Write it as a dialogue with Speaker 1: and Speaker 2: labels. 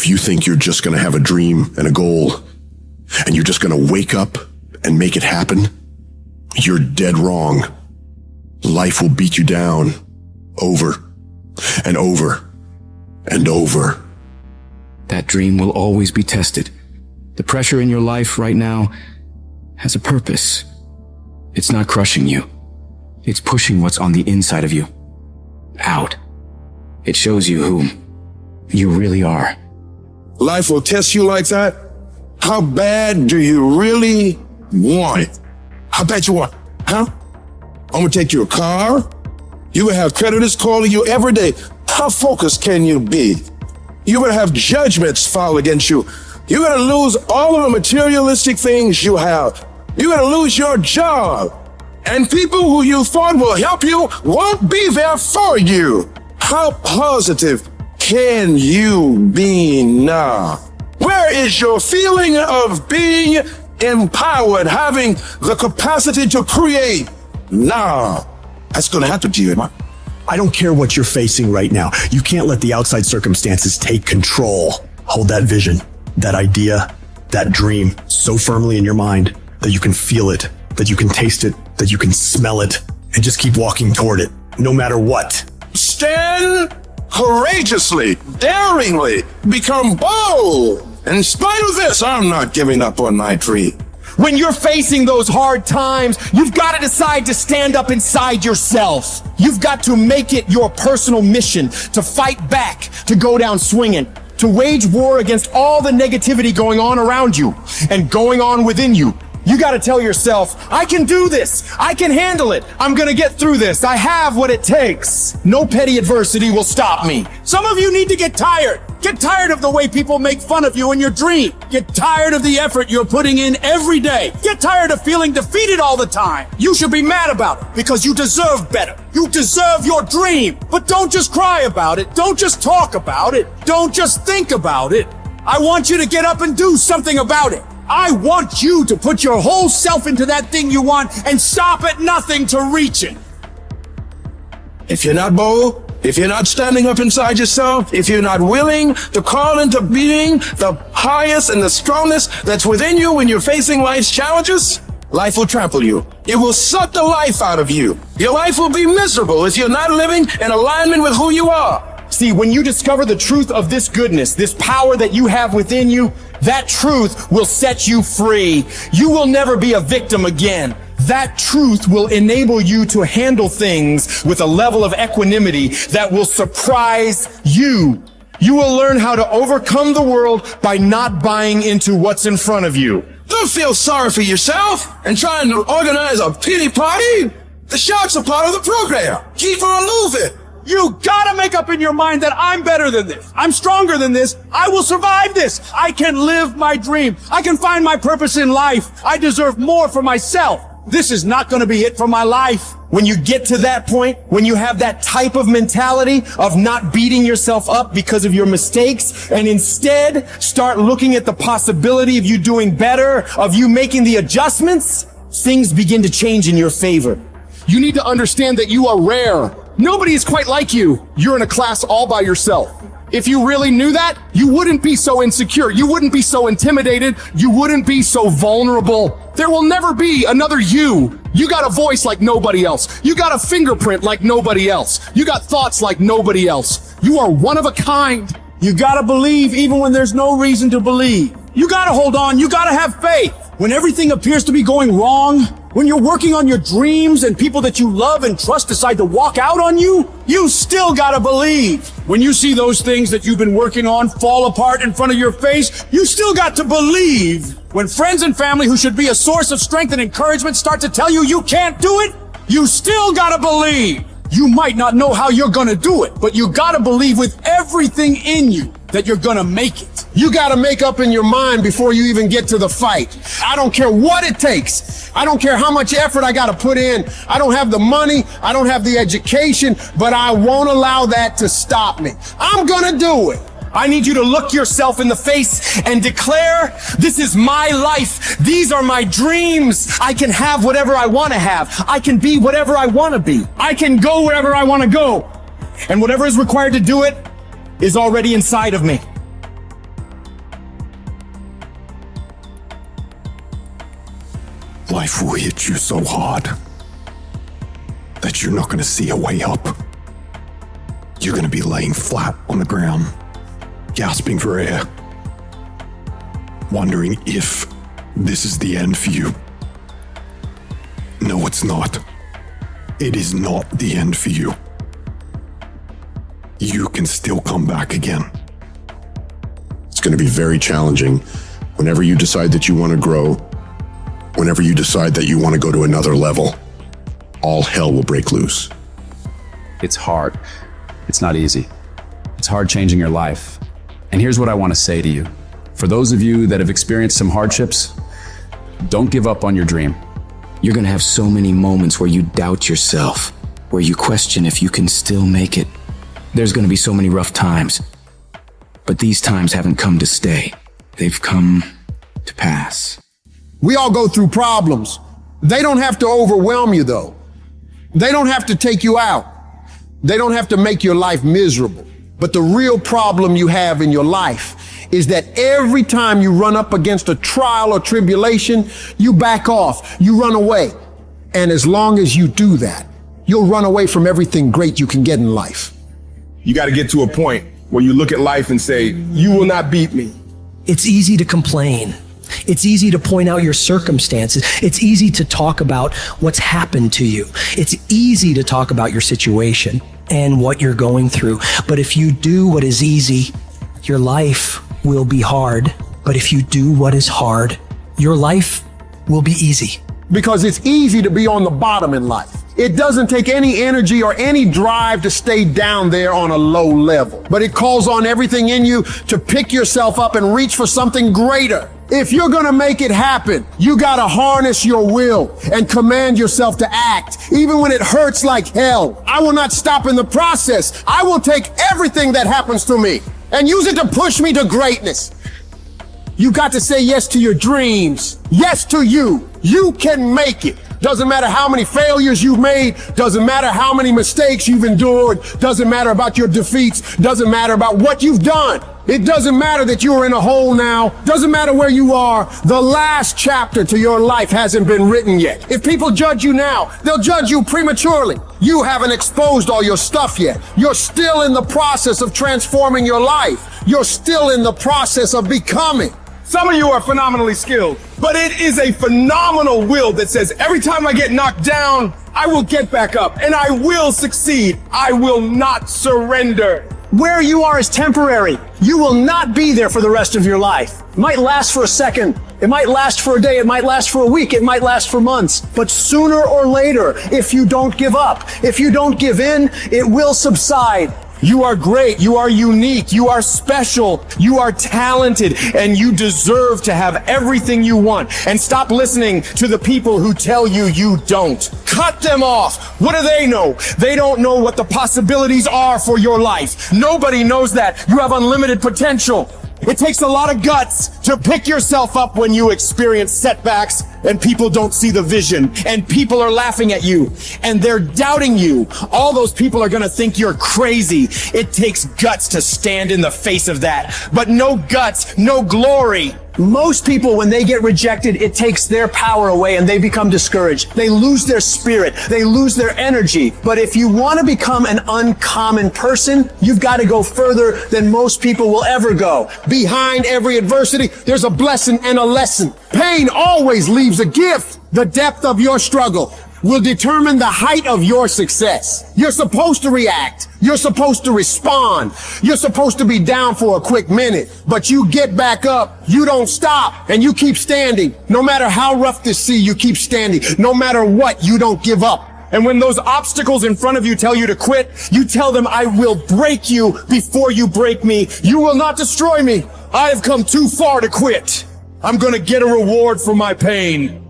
Speaker 1: If you think you're just going to have a dream and a goal, and you're just going to wake up and make it happen, you're dead wrong. Life will beat you down over and over and over.
Speaker 2: That dream will always be tested. The pressure in your life right now has a purpose. It's not crushing you. It's pushing what's on the inside of you out. It shows you who you really are.
Speaker 3: Life will test you like that? How bad do you really want it? How bad you want it? Huh? I'm gonna take your car. You will have creditors calling you every day. How focused can you be? You're gonna have judgments filed against you. You're gonna lose all of the materialistic things you have. You're gonna lose your job. And people who you thought will help you won't be there for you. How positive can you be now? Where is your feeling of being empowered, having the capacity to create now? That's gonna happen to you, man.
Speaker 4: I don't care what you're facing right now. You can't let the outside circumstances take control. Hold that vision, that idea, that dream so firmly in your mind that you can feel it, that you can taste it, that you can smell it, and just keep walking toward it, no matter what.
Speaker 3: Stand courageously, daringly, become bold. In spite of this, I'm not giving up on my dream.
Speaker 5: When you're facing those hard times, you've got to decide to stand up inside yourself. You've got to make it your personal mission to fight back, to go down swinging, to wage war against all the negativity going on around you and going on within you. You got to tell yourself, I can do this. I can handle it. I'm going to get through this. I have what it takes. No petty adversity will stop me. Some of you need to get tired. Get tired of the way people make fun of you in your dream. Get tired of the effort you're putting in every day. Get tired of feeling defeated all the time. You should be mad about it because you deserve better. You deserve your dream. But don't just cry about it. Don't just talk about it. Don't just think about it. I want you to get up and do something about it. I want you to put your whole self into that thing you want and stop at nothing to reach it.
Speaker 3: If you're not bold, if you're not standing up inside yourself, if you're not willing to call into being the highest and the strongest that's within you when you're facing life's challenges, life will trample you. It will suck the life out of you. Your life will be miserable if you're not living in alignment with who you are.
Speaker 5: See, when you discover the truth of this goodness, this power that you have within you, that truth will set you free. You will never be a victim again. That truth will enable you to handle things with a level of equanimity that will surprise you. You will learn how to overcome the world by not buying into what's in front of you.
Speaker 3: Don't feel sorry for yourself and trying to organize a pity party. The sharks are part of the program. Keep on moving.
Speaker 5: You gotta make up in your mind that I'm better than this. I'm stronger than this. I will survive this. I can live my dream. I can find my purpose in life. I deserve more for myself. This is not gonna be it for my life. When you get to that point, when you have that type of mentality of not beating yourself up because of your mistakes, and instead start looking at the possibility of you doing better, of you making the adjustments, things begin to change in your favor.
Speaker 6: You need to understand that you are rare. Nobody is quite like you. You're in a class all by yourself. If you really knew that, you wouldn't be so insecure. You wouldn't be so intimidated. You wouldn't be so vulnerable. There will never be another you. You got a voice like nobody else. You got a fingerprint like nobody else. You got thoughts like nobody else. You are one of a kind.
Speaker 5: You gotta believe even when there's no reason to believe. You gotta hold on. You gotta have faith. When everything appears to be going wrong, when you're working on your dreams and people that you love and trust decide to walk out on you, you still gotta believe. When you see those things that you've been working on fall apart in front of your face, you still got to believe. When friends and family who should be a source of strength and encouragement start to tell you can't do it, you still gotta believe. You might not know how you're gonna do it, but you gotta believe with everything in you that you're gonna make it.
Speaker 6: You gotta make up in your mind before you even get to the fight. I don't care what it takes. I don't care how much effort I gotta put in. I don't have the money. I don't have the education, but I won't allow that to stop me. I'm gonna do it.
Speaker 5: I need you to look yourself in the face and declare, this is my life. These are my dreams. I can have whatever I want to have. I can be whatever I want to be. I can go wherever I want to go. And whatever is required to do it is already inside of me.
Speaker 1: life will hit you so hard that you're not going to see a way up. You're going to be laying flat on the ground, gasping for air, wondering if this is the end for you. No, it's not. It is not the end for you. You can still come back again. It's going to be very challenging whenever you decide that you want to grow, whenever you decide that you want to go to another level. All hell will break loose.
Speaker 7: It's hard. It's not easy. It's hard changing your life. And here's what I want to say to you. For those of you that have experienced some hardships, don't give up on your dream.
Speaker 2: You're gonna have so many moments where you doubt yourself, where you question if you can still make it. There's gonna be so many rough times. But these times haven't come to stay. They've come to pass.
Speaker 3: We all go through problems. They don't have to overwhelm you, though. They don't have to take you out. They don't have to make your life miserable. But the real problem you have in your life is that every time you run up against a trial or tribulation, you back off, you run away. And as long as you do that, you'll run away from everything great you can get in life.
Speaker 6: You got to get to a point where you look at life and say, you will not beat me.
Speaker 8: It's easy to complain. It's easy to point out your circumstances. It's easy to talk about what's happened to you. It's easy to talk about your situation and what you're going through. But if you do what is easy, your life will be hard. But if you do what is hard, your life will be easy.
Speaker 3: Because it's easy to be on the bottom in life. It doesn't take any energy or any drive to stay down there on a low level. But it calls on everything in you to pick yourself up and reach for something greater. If you're gonna make it happen, you gotta harness your will and command yourself to act, even when it hurts like hell. I will not stop in the process. I will take everything that happens to me and use it to push me to greatness. You got to say yes to your dreams. Yes to you. You can make it. Doesn't matter how many failures you've made. Doesn't matter how many mistakes you've endured. Doesn't matter about your defeats. Doesn't matter about what you've done. It doesn't matter that you're in a hole now. Doesn't matter where you are. The last chapter to your life hasn't been written yet. If people judge you now, they'll judge you prematurely. You haven't exposed all your stuff yet. You're still in the process of transforming your life. You're still in the process of becoming.
Speaker 6: Some of you are phenomenally skilled, but it is a phenomenal will that says every time I get knocked down, I will get back up and I will succeed. I will not surrender.
Speaker 5: Where you are is temporary. You will not be there for the rest of your life. It might last for a second. It might last for a day. It might last for a week. It might last for months. But sooner or later, if you don't give up, if you don't give in, it will subside. You are great. You are unique. You are special. You are talented, and you deserve to have everything you want. And stop listening to the people who tell you you don't. Cut them off. What do they know? They don't know what the possibilities are for your life. Nobody knows that. You have unlimited potential. It takes a lot of guts to pick yourself up when you experience setbacks and people don't see the vision and people are laughing at you and they're doubting you. All those people are going to think you're crazy. It takes guts to stand in the face of that, but no guts, no glory. Most people, when they get rejected, it takes their power away and they become discouraged. They lose their spirit. They lose their energy. But if you want to become an uncommon person, you've got to go further than most people will ever go. Behind every adversity, there's a blessing and a lesson. Pain always leaves a gift. The depth of your struggle will determine the height of your success. You're supposed to react. You're supposed to respond. You're supposed to be down for a quick minute, but you get back up. You don't stop and you keep standing. No matter how rough the sea, you keep standing. No matter what, you don't give up. And when those obstacles in front of you tell you to quit, you tell them, I will break you before you break me. You will not destroy me. I have come too far to quit. I'm going to get a reward for my pain.